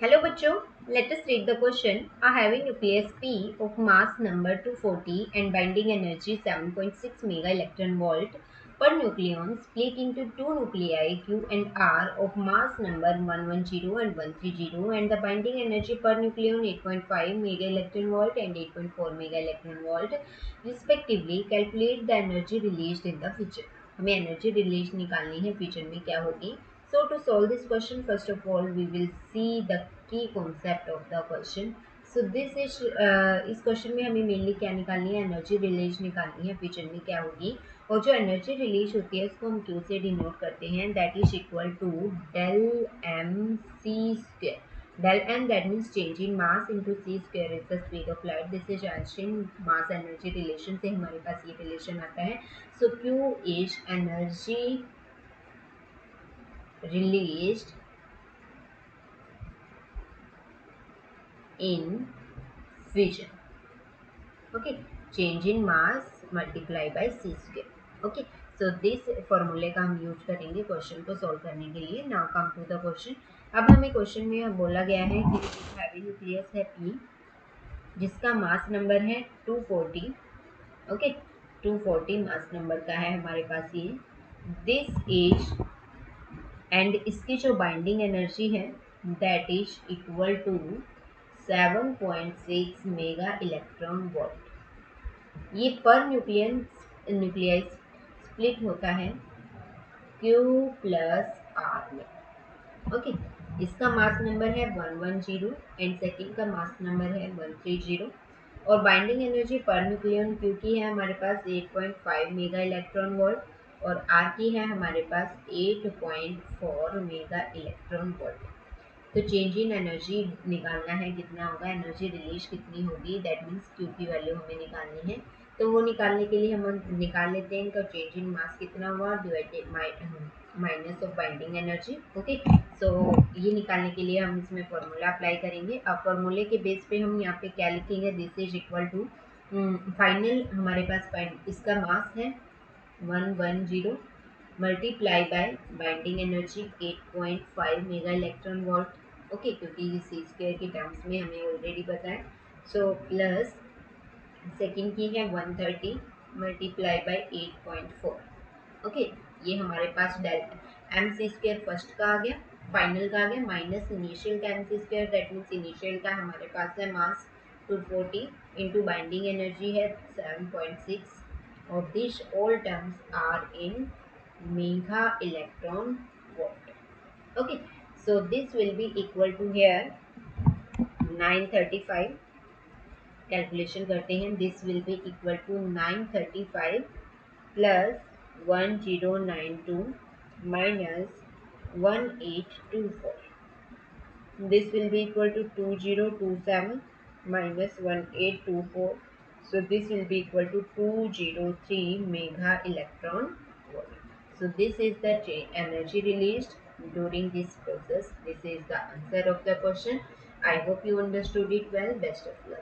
Hello बच्चों, let us read the question. A heavy nucleus P of mass number 240 and binding energy 7.6 mega electron volt per nucleon split into two nuclei Q and R of mass number 110 and 130 and the binding energy per nucleon 8.5 mega electron volt and 8.4 mega electron volt respectively. Calculate the energy released in the figure. हमें energy release निकालनी है future में क्या होगी. So to solve this question, first of all, we will see the key concept of the question. So this is इस question में हमें mainly क्या निकालनी है, एनर्जी रिलीज निकालनी है फ्यूचर में क्या होगी. और जो एनर्जी रिलीज होती है उसको हम क्यू से डिनोट करते हैं, that is equal to del M C square. Del m, that means change in mass, into c square is the speed of light. This is Einstein mass energy relation से हमारे पास ये relation आता है. So Q is energy released in fission. Okay, change in mass multiply by c square. Okay, so this फॉर्मूले का हम use करेंगे question को सॉल्व करने के लिए. Now come to the question. अब हमें क्वेश्चन में बोला गया है कि हैवी न्यूक्लियस है P जिसका मास नंबर है 240. ओके, 240 मास नंबर का है हमारे पास ये. दिस इज एंड इसकी जो बाइंडिंग एनर्जी है that is equal to 7.6 mega electron volt. ये पर न्यूक्लियाई स्प्लिट होता है Q प्लस R में. ओके, इसका मास नंबर है 110 एंड सेकेंड का मास नंबर है 130. और binding energy per nucleon Q की है हमारे पास 8.5 मेगा इलेक्ट्रॉन वोल्ट और R की है हमारे पास 8.4 मेगा इलेक्ट्रॉन वोल्ट. तो चेंज इन एनर्जी निकालना है, कितना होगा, एनर्जी रिलीज कितनी होगी, दैट मीन्स Q की वैल्यू हमें निकालनी है. तो वो निकालने के लिए हम निकाल लेते हैं. तो चेंज इन मास कितना हुआ divided minus of binding energy. Okay, so ये निकालने के लिए हम इसमें फॉर्मूला अप्लाई करेंगे. अब फॉर्मूले के बेस पे हम यहाँ पे क्या लिखेंगे, this is equal to final हमारे पास इसका मास है 110 multiply by binding energy 8.5 mega electron volt. Okay, क्योंकि ये सी स्क्वायर के टर्म्स में हमें ऑलरेडी पता है. सो प्लस सेकेंड की है 130 मल्टीप्लाई बाय 8.4. ओके, ये हमारे पास del M C square first का आ गया, फाइनल का आ गया, माइनस इनिशियल का M C square, that means initial का हमारे पास है मास 240 इंटू बाइंडिंग एनर्जी है 7.6. और this all terms are in mega electron volt. Okay, so this will be equal to here 935. Calculation करते हैं. This will be equal to 935 plus 1092 minus 1824. This will be equal to 2027 minus 1824. So this will be equal to 203 mega electron volt. So this is the energy released during this process. This is the answer of the question. I hope you understood it well. Best of luck.